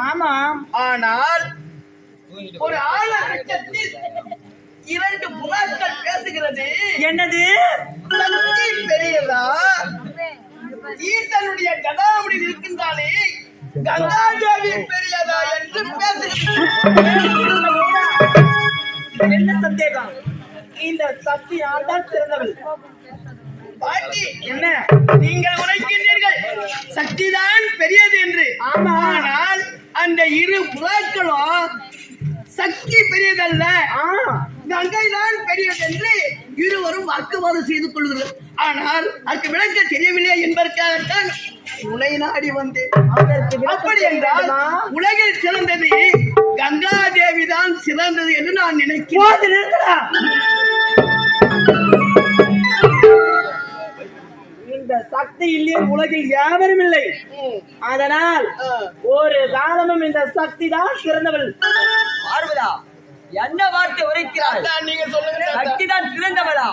ஆமாம். ஆனால் ஒரு ஆலத்தில் 2 புறாக்கள் பேசுகிறது. என்னது? சக்தி பெரியதா, ஈசனுடைய ஜடாமுடி இருக்கின்றாலே கங்காதேவி பெரியதா என்று பேசுகிறது. என்ன சந்தேகம்? இந்த சக்தி ஆண்டால் சிறந்தவள். பாட்டி, என்ன நீங்கள் உரைக்கின்றீர்கள் சக்திதான் பெரியது என்று. ஆனால் அந்த 2 புறாக்களும் சக்தி பெரியதல்ல, கங்கைதான் பெரியது என்று இருவரும் வாக்குவாதம் செய்து கொள்கிறார். ஆனால் அதுக்கு விளக்க தெரியவில்லை என்பதற்காகத்தான் உனை நாடி வந்தேன். அப்படி என்றால் உலகில் சிறந்தது கங்காதேவி தான் சிறந்தது என்று நான் நினைக்கிறேன். இந்த சக்தி இல்லையே உலகில் யாவரும் இல்லை. அதனால் ஒரு காலமும் இந்த சக்தி தான் சிறந்தவள். பார்வதா, என்ன வார்த்தை உரைக்கிறாள்? நீங்க சொல்லுங்க. சக்தி தான் சிறந்தவளா?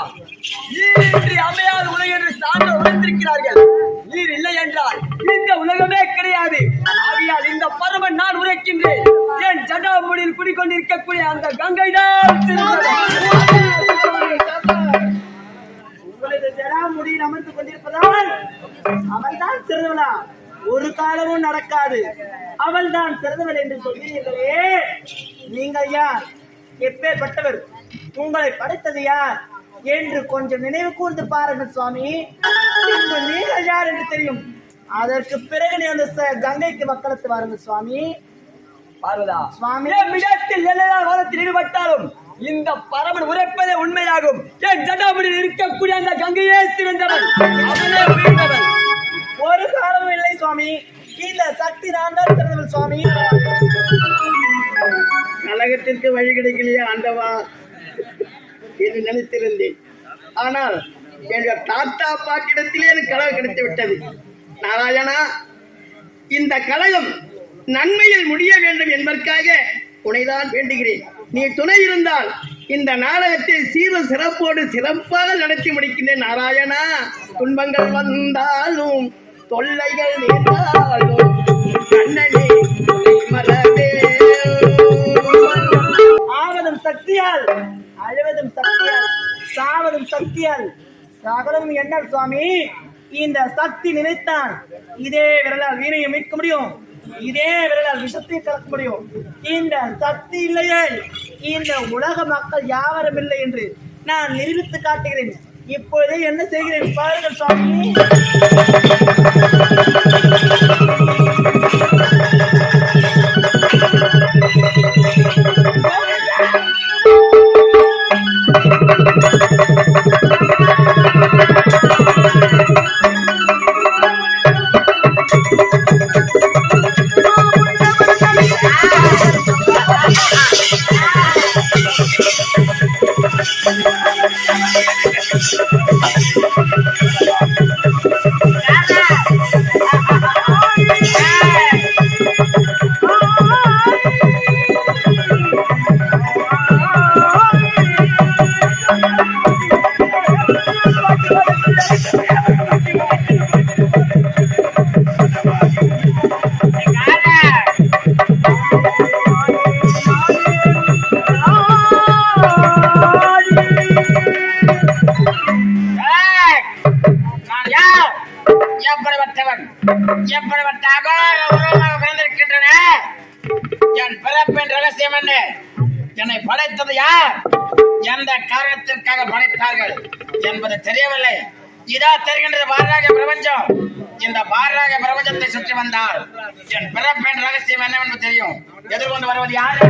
நீர் அமையாத உலகம் என்று சார்ந்த உழைத்திருக்கிறார்கள். நீர் இல்லை என்றால் இந்த உலகமே கிடையாது. ஆகையால் இந்த பரமன் நான் உரைக்கின்றேன். என் ஜடாமுடியில் குடிக்கொண்டிருக்கக்கூடிய அந்த கங்கை தான் உங்களது ஜடாமுடியில் அமர்ந்து கொண்டிருப்பதால் அவள் தான் சிறந்தவளா? ஒரு காலமும் நடக்காது. அவள் தான் சிறந்தவள் என்று சொல்கிறீர்களே, நீங்கள் யார்? எப்பேற்பட்டவர்? உங்களை படைத்தது யார் என்று கொஞ்சம் நினைவு கூர்ந்து பாருங்கள் சுவாமி. நீங்கள் யார் என்று தெரியும். அதற்கு பிறகு நீ அந்த கங்கைக்கு வக்களத்து வாருங்கள் சுவாமி. பார்வதா, சுவாமி மிடத்தில் எல்லா வாரத்தில் ஈடுபட்டாலும் இந்த பரமன் உரைப்பதே உண்மையாகும். என் ஜடாமுடியில் இருக்கக்கூடிய அந்த கங்கையே சிறந்தவன், அவனே உயர்ந்தவன். ஒரு காலமும் இல்லை சுவாமி. இந்த சக்தி நான் தான் சிறந்தவள் சுவாமி. கழகத்திற்கு வழி கிடைக்கலையா ஆண்டவா என்று நினைத்திருந்தேன். ஆனால் என்னுடைய தாத்தா பாட்டிடத்திலே எனக்கு கழகம் கிடைத்து விட்டது. நாராயணா, இந்த கழகம் நன்மையில் முடிய வேண்டும் என்பதற்காக உனைதான் வேண்டுகிறேன். நீ துணை இருந்தால் இந்த நாடகத்தை சீரும் சிறப்போடு சிறப்பாக நடத்தி முடிக்கின்றேன். நாராயணா, துன்பங்கள் வந்தாலும் தொல்லைகள் நேர்ந்தாலும் கண்ணனே மறவே. ஆவதும் சக்தியால், அழுவதும் சக்தியால், சாவதும் சக்தியால், சகலம் என்ன சுவாமி? இந்த சக்தி நினைத்தான் இதே விரலால் வீணையை மீட்க முடியும், இதே விரலால் விஷத்தை கலக்க முடியும். இந்த சக்தி இல்லையே இந்த உலக மக்கள் யாவரும் இல்லை என்று நான் நிரூபித்து காட்டுகிறேன். இப்பொழுதே என்ன செய்கிறேன் பாருங்கள் சுவாமி. என் பிறப்பின் ரகசியம் என்ன? என்னை படைத்தது யார்? எந்த காரணத்திற்காக படைத்தார்கள் என்பது தெரியவில்லை. இதா தெரிகின்றது பாரராக பிரபஞ்சம். இந்த பாரராக பிரபஞ்சத்தை சுற்றி வந்தால் என் பிறப்பின் ரகசியம் என்னவென்று தெரியும். எதிர்கொண்டு வருவது யார்?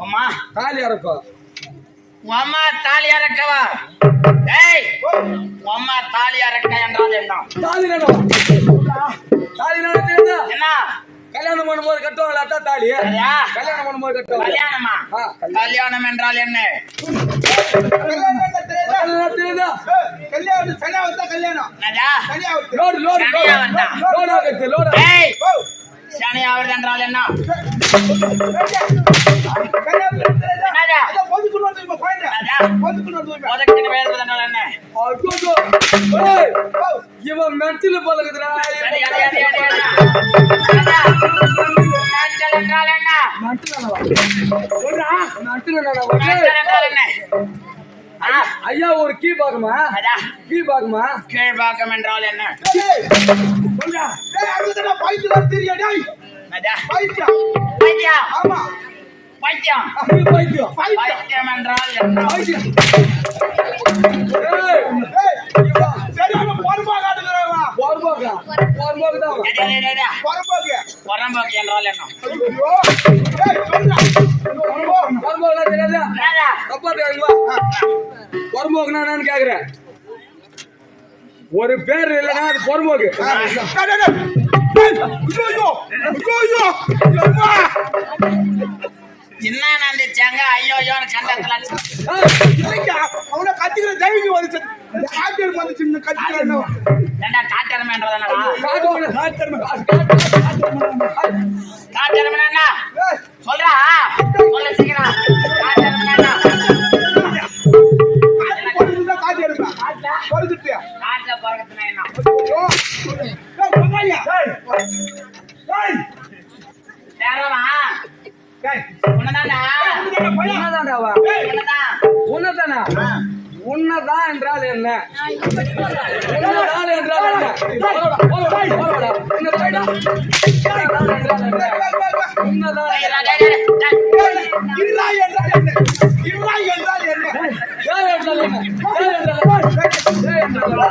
அம்மா தாலி அறக்கவா? அம்மா தாலி அறக்க என்றால் என்ன? என்ன? கல்யாணம் பண்ணும்போது கட்டுவாங்களா அத்தா தாலி? சரியா? கல்யாணம் பண்ணும்போது கட்டுவாங்க. கல்யாணமா? ஆ. கல்யாணம் என்றால் என்ன? தெரியுதா? கல்யாணம் சனியாவத்தா கல்யாணம் என்னடா? சனியாவத்து லோடு லோடு சனியாவத்தா? லோடு ஆகுது லோடு. ஏய், சனியாவது என்றால் என்ன? என்னடா? என்னடா? உதக்கின்னு வேறுவது என்றால் என்ன? ஐயோ, ஏய், இவன் மென்டல் பழகுதுடா. சரி, அடி, அடி, அடி, அடி. என்னடா? மென்டல் என்றால் என்ன? மென்டல் என்னடா? மென்டல் என்றால் என்ன? ஆ, ஐயா ஒரு கீ பாக்குமா? அதா. கீ பாக்குமா? கீழ்பாக்கம் என்றால் என்ன? என்னடா? பைத்தியம். பைத்தியம். கீ பைத்தியம். பைத்தியம் என்றால் என்ன? பைத்தியம். போர்பாக்கா? போர்பாக்கு தான். அடி, அடி, அடி, அடி. புறம்போக்கு என்றால் என்ன? போர்பாக்குலாம் தெரியாதா? என்னடா? தப்பா தெரியுமா? பொறம்போக்குனா என்னன்னு கேக்குறேன். ஒரு பேர் இல்லைன்னா அது பொறம்போக்கு. என்ன நடந்துச்சாங்க? ஐயோயோன்னு கண்டத்துல அவனை கத்திக்கிற ஜெயிக்கு வந்துச்சு காட்டியல் வந்துச்சு கத்திக்கிறேன் ஏண்டா காட்டெருமை என்றது என்னடா? காட்டெருமை. காட்டெருமை என்ன? சொல்றா, சொல்ல சீக்கிரம். காட்டெருமை என்ன? காட்டி எடுப்பா பொறுத்துட்டு காட்டுல பிறகுதுன்னா என்ன? யாரவா? உன்னதாண்டா? உன்னதாண்டாவா? உன்னதான். உன்னதானா? உன்னதான் என்றால் என்ன? உன்னதான் என்றால் என்ன? போடா, போடா, போடா. உன்னதான் என்றால் என்ன? உன்னதான் டேய், டேய், டேய், டேய். இல்லாய் என்றால் என்ன இல்லாய் என்றால் என்ன ஏன் என்றால் என்ன? ஏன் என்றால் என்ன? ஏன் என்றால் என்ன?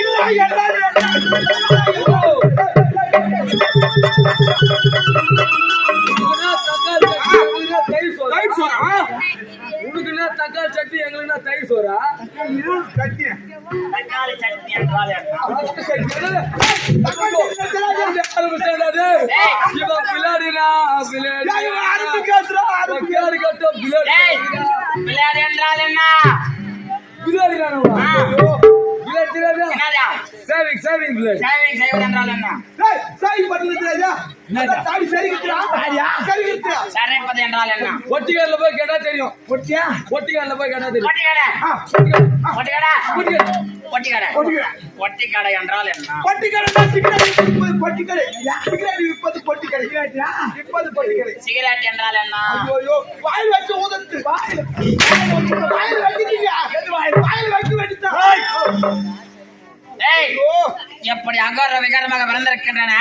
இல்லாய் என்றால் என்ன உனக்குன்னா தக்காளி சட்னி எங்களுக்குன்னா தயிர் சோறா? தக்காளி சட்னி என்றால் என்ன? இவன் பிள்ளாடினா டேய், விளையாடு என்றால் என்ன? என்னடா? சேவிங் சேவிங் பிள்ளை சேவிங் செய்வது என்றால் என்ன? சரைப்பது என்றால் என்ன? ஒட்டிக்காரில் போய் கேட்டா தெரியும். ஒட்டிக்காரில் போய் கேட்டா தெரியும். ஒட்டிக்கடை. ஒட்டிக்கடை. ஒட்டிக்காரி. ஒட்டிக்கடை. ஒட்டிக்கடை என்றால் என்ன? சிகரெட் என்றால் என்ன? டேய், எப்படி அகார விகாரமாக பிறந்திருக்கின்றன?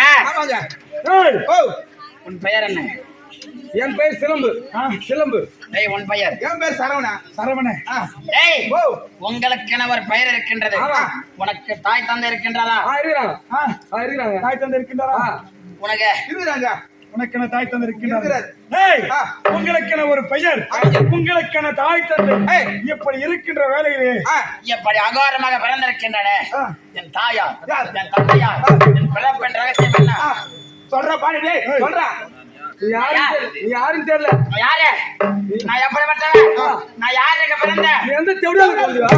உன் பெயர் என்ன? என் பெயர் சிலம்பு. சிலம்பு. டேய், உன் பெயர்? என் பேர் சரவண டேய், உங்களுக்கென ஒரு பெயர் இருக்கின்றது. ஆமா. உனக்கு தாய் தந்தை இருக்கின்றதா? இருக்கிறாங்க. இருக்கிறாங்க. தாய் தந்தை இருக்கின்றாரா உனக்கு இருக்கிறாங்க உனக்கென தாய் தந்தை இருக்கின்றார் உங்களுக்கென ஒரு பெயர், உங்களுக்கென தாய் தந்தை இப்படி இருக்கின்ற வேலையிலே எப்படி அகாரமாக பிறந்திருக்கின்றன? என் தாயார், என் தந்தையார், என் பிறப்பின் ரகசியம் என்ன? சொல்ற பாடி சொல்ற நீ யாரும் தெரியல. நான் யாரு? நான் எப்படி பட்டவன்? நான் யாருக்கு பிறந்தேன்? நீ எந்த தெவிடால போடுவா?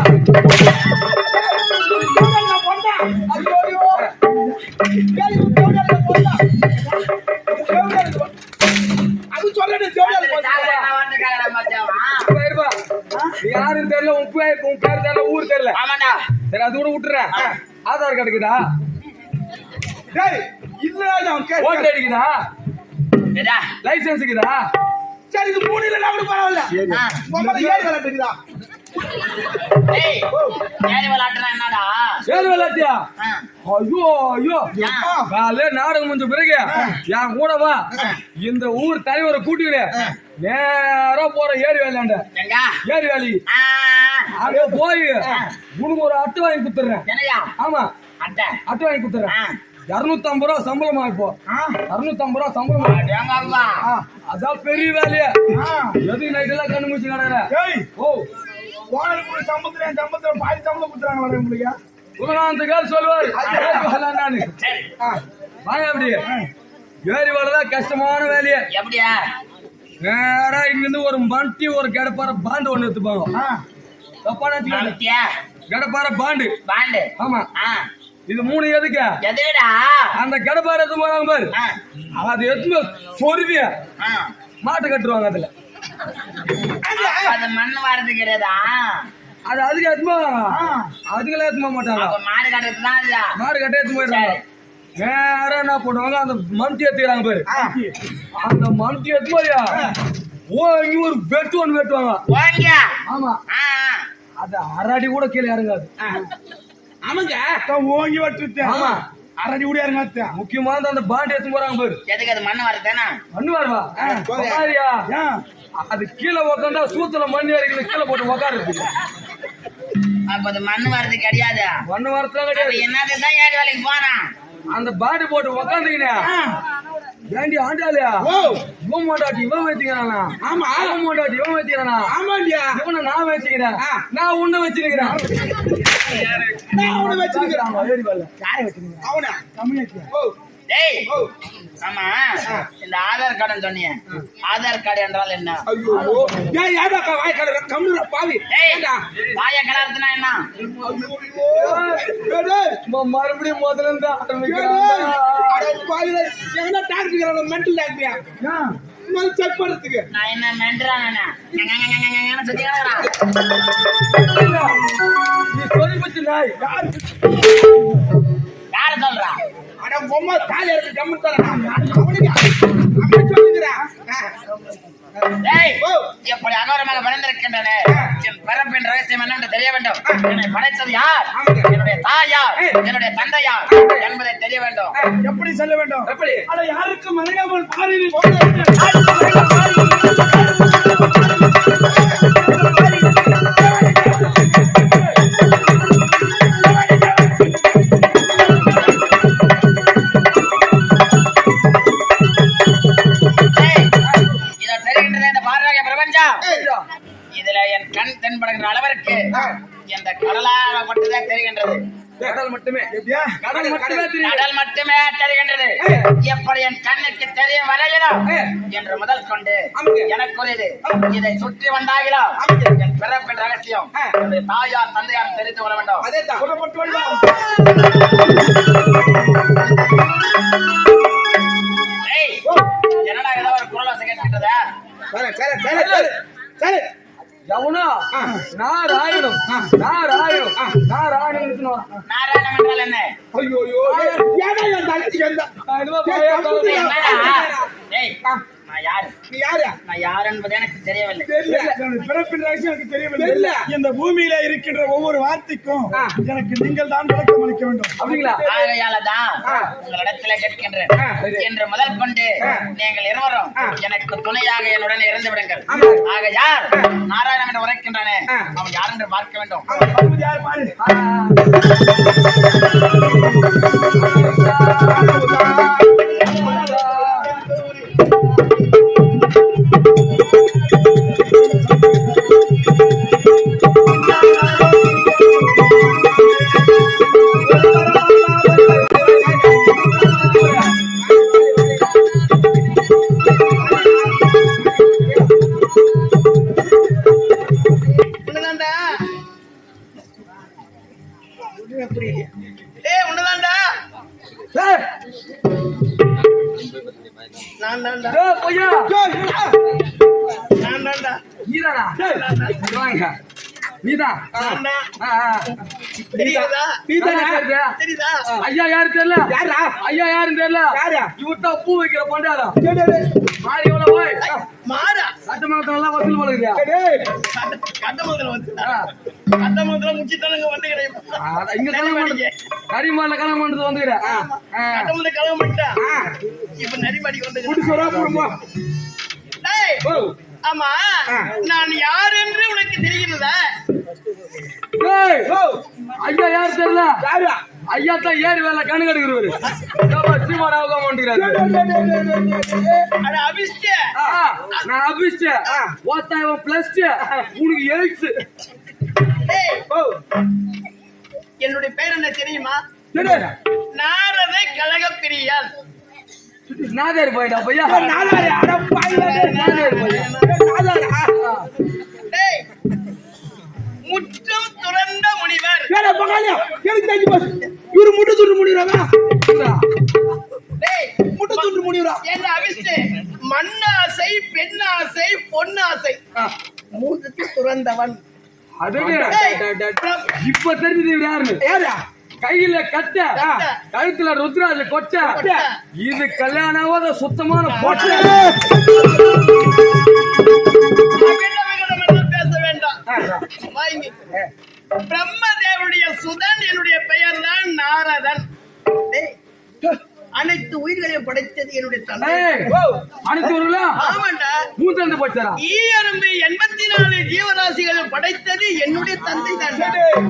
அது சொல்ல நீ யாரும் தெரியல. உன் பேர் தெரியல, ஊர் தெரியல. ஆமாண்டா. சரி, அது கூட விட்டுறேன். ஆதார் கார்டு இருக்குதா? ஓட்டர் அடிக்குதா? ஏடா, லைசன்ஸ் இருக்குதா? சரி இது மூணு இல்ல கூட பரவாயில்ல முதல்ல ஏறி விளையாட்டுக்குதா டேய், ஏறி விளையாட்டுனா என்னடா? ஏறு விளையாட்டியா? ஆ. ஐயோ ஐயோ, காலையில நாடகம் முடிஞ்ச பிறகு என் கூட வா. இந்த ஊர் தலைவரை கூட்டிக்கிடு, நேரா போற ஏரி வேலையாண்ட. எங்க? ஏரி வேலி ஆ, அங்க போய் உனக்கு ஒரு அட்டை வாங்கி கொடுத்துறேன். என்னையா? ஆமா, அட்டை. அட்டை வாங்கி கொடுத்துறேன். ஆ. 250 ரூபா சம்பளமா இப்போ. 250 ரூபா சம்பளமா. அடேங்கப்பா. அதான் பெரிய வேலையா. எது நைட் எல்லாம் கண்ணு முடிச்சு கிடக்குற. ஓ, ஓனருக்கு சம்பளத்துல பாதி சம்பளம் கொடுத்துறாங்களா உங்களுக்கு? குலகாந்தக்கார் சொல்லுவார் நானு. சரி, வாங்க அப்படி ஏரி வேலைதான் கஷ்டமான வேலையே. எப்படியா? நேரா இங்கிருந்து ஒரு மண்டி ஒரு கடப்பார பாண்டு ஒண்ணு எடுத்துப்பாங்க. தப்பா நினைச்சுக்காத. மம்டியா? கடப்பார பாண்டு. பாண்டு. ஆமா. இது 3 எதுக்கு? எதுடா? அந்த கடப்பார எடுத்து போறாங்க பாரு. அது எடுத்து சொருவிய மாட்டு கட்டுருவாங்க அதுல. அது மண் வாரது கிடையாதா? அது அதுக்கு எடுத்து அதுக்கெல்லாம் எடுத்து போக மாட்டாங்க. அப்ப மாடு கட்டுறது தான் இல்ல. மாடு கட்ட எடுத்து போயிடுறாங்க. நேரம் என்ன பண்ணுவாங்க, அந்த மம்டி எடுத்துக்கிறாங்க பாரு. அந்த மம்டி எடுத்து போயா இங்க ஒரு வெட்டு ஒண்ணு வெட்டுவாங்க. வாங்க. ஆமா. அது அரடி கூட கீழே இறங்காது. ஆமாங்க. ஓங்கி வட்டுருத்த. ஆமா. அரடி கூட இறங்காத்த. முக்கியமான அந்த பாண்டி எடுத்து போறாங்க பாரு. எதுக்கு அது மண் வரதுதானா? மண்ணு வருவா அது கீழே உக்காந்தா சூத்துல மண் இறக்கி கீழே போட்டு உக்காருது. அப்ப அது மண் வரது கிடையாது. மண்ணு வரதுலாம் கிடையாது. என்னதுதான் ஏழு வேலைக்கு போறான். அந்த பாடி போட்டு உக்காந்துக்கினே ஏண்டி ஆண்டாலியா இவன் மாட்டாட்டி இவன் வச்சுக்கிறானா? ஆமா. அவன் மாட்டாட்டி இவன் வச்சுக்கிறானா? ஆமாண்டியா. இவனை நான் வச்சுக்கிறேன், நான் உன்னை வச்சிருக்கிறேன். அவனா தமிழ். டேய், ஆமா, இந்த ஆதார் கார்டு சொன்னீங்க. ஆதார் கார்டு என்றால் என்ன? வாய கலர்த்துனா என்ன? மறுபடியும் முதல்ல இருந்து நான் என்ன மென்றான சுத்தி சொல்லி நாய் யாரு சொல்றா? எப்படி அகோரமாக பிறந்திருக்கின்றன. என் பிறப்பின் ரகசியம் என்னென்று தெரிய வேண்டும். என்னை படைத்தது யார்? என்னுடைய தாய் யார்? என்னுடைய தந்தை யார் என்பதை தெரிய வேண்டும். எப்படி சொல்ல வேண்டும்? எப்படி? அட யாருக்கும் மறையாமல் பாரி இதுல என் கண் தென்படுகிற அளவிற்கு இந்த கடலாகப்பட்டதான் தெரிகின்றது. கடல் மட்டுமே தெரிகின்றது. எப்படி என் கண்ணுக்கு தெரிய வரையிலோ என்று முதல் கொண்டு எனக்குரியது இதை சுற்றி வந்தாகிலோ என் பிறப்பின் ரகசியம் என்னுடைய தாயார் தந்தையார் தெரிந்து கொள்ள வேண்டும். என்னடா ஏதோ ஒரு குரலாசை கேட்டுட்டதா? எவனோ நாராயணம் நாராயணம் நாராயணம் நாராயணம் என்றால் என்ன? நான் யார் என்பது எனக்கு தெரியவில்லை. பிறப்பின் ரகசியம் எனக்கு தெரியவில்லை. இந்த பூமியில இருக்கின்ற ஒவ்வொரு வார்த்தைக்கும் எனக்கு நீங்கள் தான் விளக்கம் அளிக்க வேண்டும். அப்படிங்களா? ஆகையாலதான் உங்களிடத்துல கேட்கின்றேன். என்று முதல் கொண்டு நீங்கள் இருவரும் எனக்கு துணையாக என்னுடன் இருந்து விடுங்கள். ஆக யார் நாராயணன் என்று உரைக்கின்றானே அவன் யார் என்று பார்க்க வேண்டும். யார் பாரு. ஐயா யாரு தெரியல, ஐயா யாருன்னு தெரியல. இவர்தான் பூ வைக்கிற பண்டாரம் மாறி எவ்வளவு போய் மாறா கட்டமங்கலத்துல வசூல் பண்ணுங்க. கட்டமங்கலம் முச்சித்தனங்க வந்து இங்க கரிமால கணம் பண்ணது வந்துக்கிறேன். கலகம் பண்ணிட்டா இப்ப நரிமாடிக்கு வந்து ஆமா நான் யார் என்று உனக்கு தெரிகிறதா? ஐயா யாரு தெரியல. ஐயா தான் ஏறி வேலை கணக்கு எடுக்கிறவரு. நான் அபிஷ்ட ஓத்தாயிரம் பிளஸ் உனக்கு எழுத்து. என்னுடைய பேர் என்ன தெரியுமா? நாரத கழக பிரியன். நாதாரி போயிட்டா பையா நாதாரி அட பாய்வா நாதாரி போயா டேய், முற்றும் துறந்த முனிவர். வேற பகாலியா எனக்கு தெரிஞ்சு பாஸ் இவரு முட்டு துண்டு முடியறாங்க டேய், முட்டு துண்டு முடியறா என்ன அவிஷ்டு மண்ணாசை பெண்ணாசை பொன்னாசை மூன்று துறந்தவன். அதுவே இப்ப தெரிஞ்சது இவர் யாருன்னு யாரா கையில கட்ட கழுத்துல ருத்ராஜ கொட்ட இது கல்யாணாவாத சுத்தமான பொட்ட பேச வேண்டாம். வாங்கி. பிரம்மதேவனுடைய சுதன் என்னுடைய பெயர் தான் நாரதன். டேய், அனைத்து உயிர்களையும் படைத்தது என்னுடைய தந்தை. அனுப்பிடுங்களா ஆமாண்டா. மூத்தந்து போச்சாரா ஈயரும்பு 84 ஜீவராசிகளை படைத்தது என்னுடைய தந்தை தான்.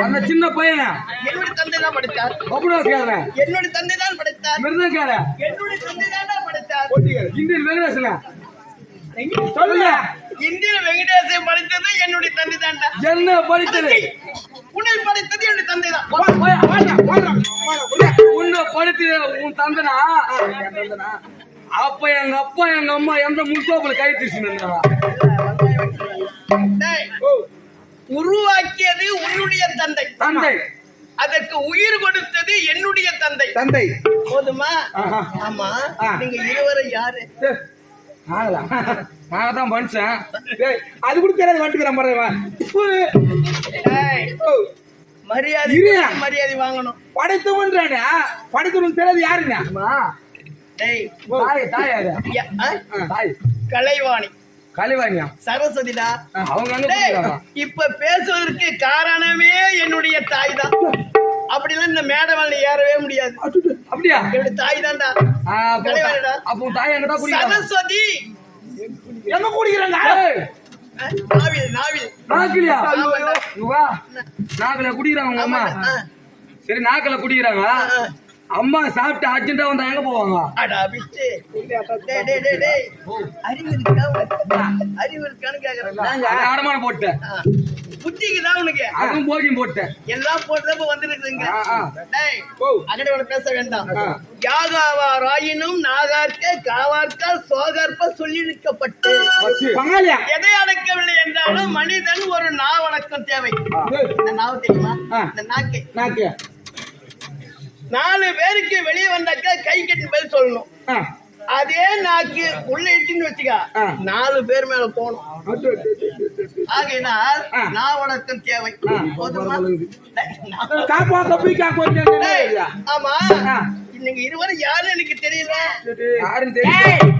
அந்த சின்ன பையனை என்னுடைய தந்தை தான் படைத்தார். பப்புடாஸ்காரன் என்னுடைய தந்தை தான் படைத்தார். மிருதங்காரன் என்னுடைய தந்தை தான் படைத்தார். இந்தியன் வெங்கடேசன சொல்லுங்க இந்திய வெங்கடேசை படைத்தது என்னுடைய தந்தை தான்டா. என்ன படித்தது உன்னை படைத்தது என்னுடைய தந்தை தான். உன்னை படித்தது உன் தந்தனா அப்ப எங்க அப்பா எங்க அம்மா எந்த முன்தோப்புல கை தீசினா டேய், உருவாக்கியது உன்னுடைய தந்தை. தந்தை அதற்கு உயிர் கொடுத்தது என்னுடைய தந்தை. தந்தை போதுமா? ஆஹா. ஆமா. நீங்க இருவரும் யாரு? நான் தான் மனுஷன் டேய் அது கூட தெரியாது வந்துக்கறேன் மறவன் டேய், மரியாதை இரு. மரியாதை வாங்கணும். படைத்தவன்றானே படைத்தவன் தெரியாது யாருங்க டேய், தாய் தாய் யாரு யா- ஆ? தாய் கலைவாணி கலைவாணியா சரஸ்வதிடா. அவங்க அங்க டேய், போயிருக்காங்க. இப்ப பேசுவதற்கு காரணமே என்னுடைய தாய் தான். அப்படிலாம் இந்த மேடவாள் ஏறவே முடியாது. அப்படியா என்னுடைய தாய் தான்டா. கலைவாணிடா. அப்போ உன் தாய் எங்கதான் குடிக்கிறாங்க சரஸ்வதி. எங்க குடிக்கிறாங்க நாவில் நாவில். நாக்கிலியா ஆமாண்டா. இங்க வா நாக்கில குடிக்கிறாங்க உங்க அம்மா ஆ, சரி நாக்கில குடிக்கிறாங்க ஆ. அம்மா சாப்பிட்டு அர்ஜென்ட்டா வந்தா எங்க போவாங்க அடா பிச்சு. டேய், டேய், டேய், டேய். அறிவு இருக்கா உனக்கு? அறிவு இருக்கான்னு கேக்குறேன். அது அடமானம் போட்டேன் புத்திக்குதா உனக்கு? அதுவும் போகியும் போட்டேன் எல்லாம் போட்டதப்ப வந்துருக்குங்க. ஆ, ஆ. டேய், அங்கட உனக்கு பேச வேண்டாம். ஆ. யாகாவாராயினும் நாகார்க்க காவார்க்கால் சோகற்ப சொல்லி நிற்கப்பட்டு பங்காளியா எதை அடக்கவில்லை என்றாலும் மனிதன் ஒரு நாவடக்கம் தேவை. இந்த நாவு தெரியுமா? இந்த நாக்கு. நாக்கு 4 பேருக்கு வெளியே வந்தாக்கா கை கட்டி பதில் சொல்லணும். அதே நாக்கு உள்ள இட்டுன்னு வச்சுக்கா 4 பேர் மேல போகணும். ஆகையினால் நாவடக்கம் தேவை. போதுமா? காப்பா கப்பி காப்பா டேய், ஆமா. நீங்க இருவரும் யாரு எனக்கு தெரியல. யாரும் தெரியும்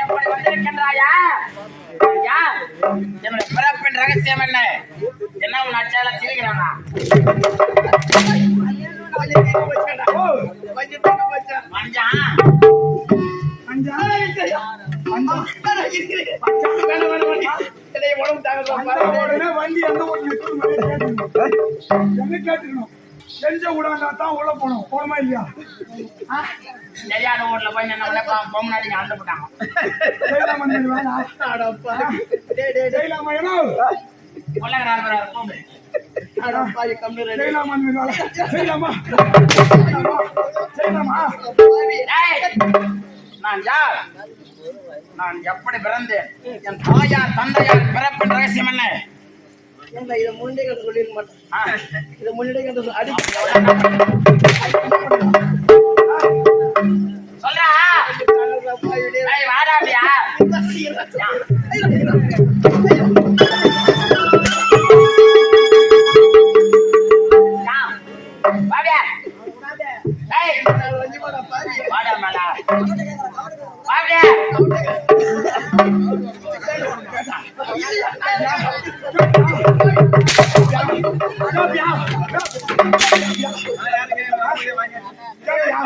எப்படி வந்திருக்கின்றாயா? ஐயா, என்னுடைய பிறப்பின் ரகசியம் என்ன? என்ன உன் அச்சால சிரிக்கிறானா? வண்டி எந்த எங்க கேட்டுக்கணும் செஞ்ச விடாண்டா தான் உள்ள போனோம் போனமா இல்லையா தெரியாத ஊர்ல போய் என்ன பொம்னாடி ஆண்டு போட்டாங்க. செய்யலாமா வேணா செய்யலாமா ஏன்னா செய்யலாமா செய்யலாமா செய்யலாமா நான் யார்? நான் எப்படி பிறந்தேன்? என் தாயார் தந்தையார் பிறப்பின் ரகசியம் என்ன? இதை முன்னே சொல்லிருக்க மாட்டேன். இதை முன்னே சொல்றா வாடாடியா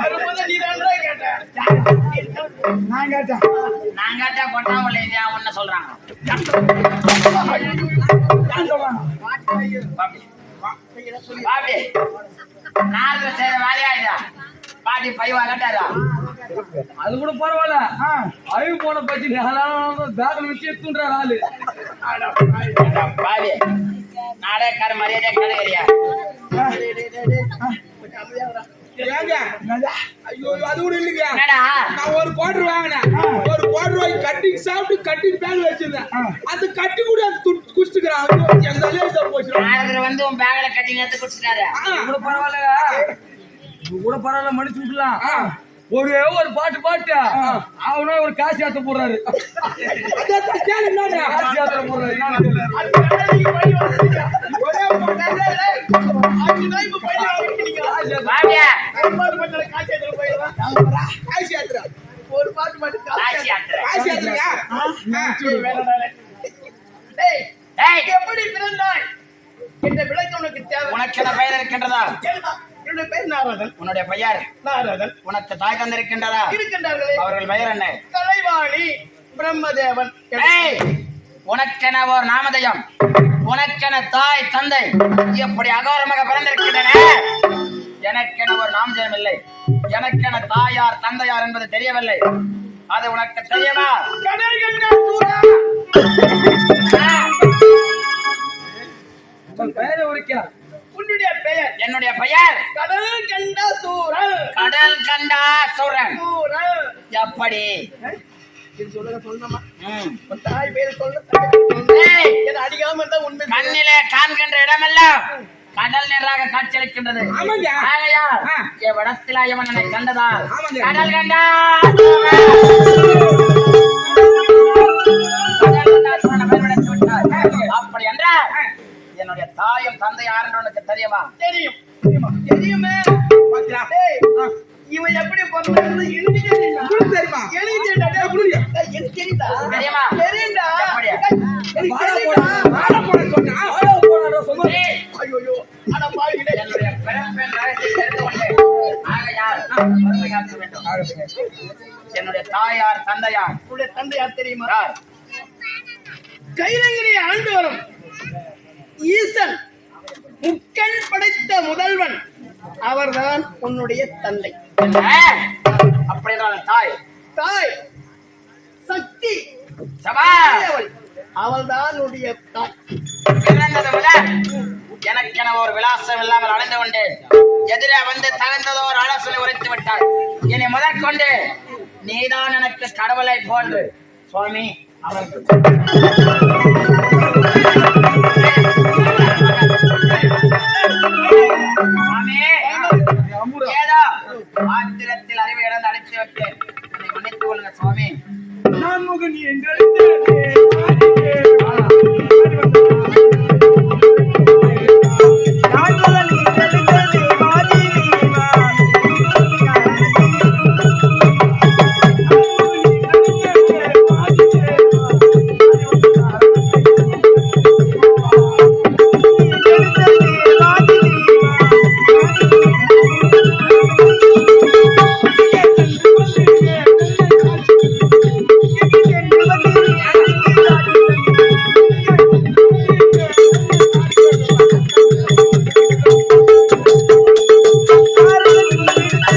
வரும்போது நீ தான்டா கேட்ட. நான் கேட்டேன். நான் கேட்டா கொட்டாமல இல்லையா ஒன்னு சொல்றாங்க. பாபி நாலு செய்த வேலையாயிடா. பாட்டி பைவா கேட்டாரா? அது கூட பரவாயில்ல. அழிவு போன பத்தி பேக்ல வச்சு எடுத்துன்றாரு ஆளு. பாபி நாடேக்கார மரியாதை கிடைக்கிறியா? ஐயோ அது கூட இல்லைங்க. என்னடா நான் ஒரு கோட்டர் வாங்கினேன். ஒரு கோட்டர் ரூபாய் கட்டிங் சாப்பிட்டு கட்டிங் பேக் வச்சிருந்தேன். அந்த கட்டி கூட குடிச்சுக்கிறான். எங்க தலையில போச்சு. நாரதர் வந்து உன் பேக்ல கட்டிங் எடுத்து குடிச்சிட்டாரு. இது கூட பரவாயில்ல. இது கூட பரவாயில்ல, மன்னிச்சு விட்டுலாம். ஒரே ஒரு பாட்டு அவனா ஒரு காசு ஏத்த போடுறாரு. காசு ஏத்த போடுறாரு. பாபியா ஒரு பாட்டு மட்டும் காசி யாத்திரை. காசு ஏத்துறீங்க. எப்படி பிறந்தாய் என்ற விளக்கம் உனக்கு தேவை. உனக்கு என்ன பெயர் இருக்கின்றதா? என்னுடைய பேர் நாரதன். உன்னுடைய பெயர் நாரதன் உனக்கு தாய் தந்திருக்கின்றதா? இருக்கின்றார்களே. அவர்கள் பெயர் என்ன? கலைவாணி பிரம்மதேவன். உனக்கென ஒரு நாமதயம், உனக்கென தாய் தந்தை எப்படி அகாரமாக பிறந்திருக்கின்றன. எனக்கென ஒரு நாமதயம் இல்லை, எனக்கென தாயார் தந்தையார் என்பது தெரியவில்லை. அது உனக்கு தெரியுமா? கடல் கண்ட சூரா. பெயரை உரைக்கிறார். உன்னுடைய பெயர்? என்னுடைய பெயர் கடல் கண்ட சூரன். கடல் கண்டாசுரன். சூரன் எப்படி? இது சொல்லுங்க சொல்லணுமா? ம். உன் தாய் பேர் சொல்ல. ஏய், என்ன அடிக்காம இருந்தா உண்மை சொல்லு. கண்ணிலே காண்கின்ற இடமெல்லாம் கடல் நீராக காட்சியளிக்கின்றது. ஆமாங்க. ஆகையால் எவ்விடத்தில் இவன் என்னை கண்டதால் ஆமாங்க. கடல் கண்டா அப்படி என்றால் என்னுடைய தாயும் தந்தை யார் என்று உனக்கு தெரியுமா? தெரியும். தெரியுமே. டேய், இவன் எப்படி பிறந்தான்னு எனக்கு தெரியுமா? தெரியுமா? எனக்கு தெரியும்டா. டேய், எனக்கு தெரியுதா? தெரியுமா? தெரியும்டா. எப்படி? எனக்கு தெரியும்டா. வாடா போட சொன்னா. வாடா போடா சொன்னா. ஏய், ஐயோ அட பாவிகளே. என்னுடைய பிறப்பின் ரகசியத்தை தெரிந்து கொண்டேன். ஆகையால் பொறுமை காக்க வேண்டும். என்னுடைய தாயார் தந்தையார் உன்னுடைய தந்தை யார் தெரியுமா? யார்? கைலங்கிரியை ஆண்டு வரும் ஈசன் முக்கண் படைத்த முதல்வன் அவர்தான் உன்னுடைய தந்தை. என்ன? அப்படி என்றால் தாய் தாய் சக்தி சபா அவள்தான் உன்னுடைய தாய். பிறந்தது முதல் எனக்கென ஒரு விலாசம் இல்லாமல் அடைந்து கொண்டேன். எதிரே வந்து தகுந்ததோ ஒரு ஆலோசனை உரைத்து விட்டார். இனி முதற்கொண்டு நீதான் எனக்கு கடவுளை போன்று. சுவாமி அவருக்கு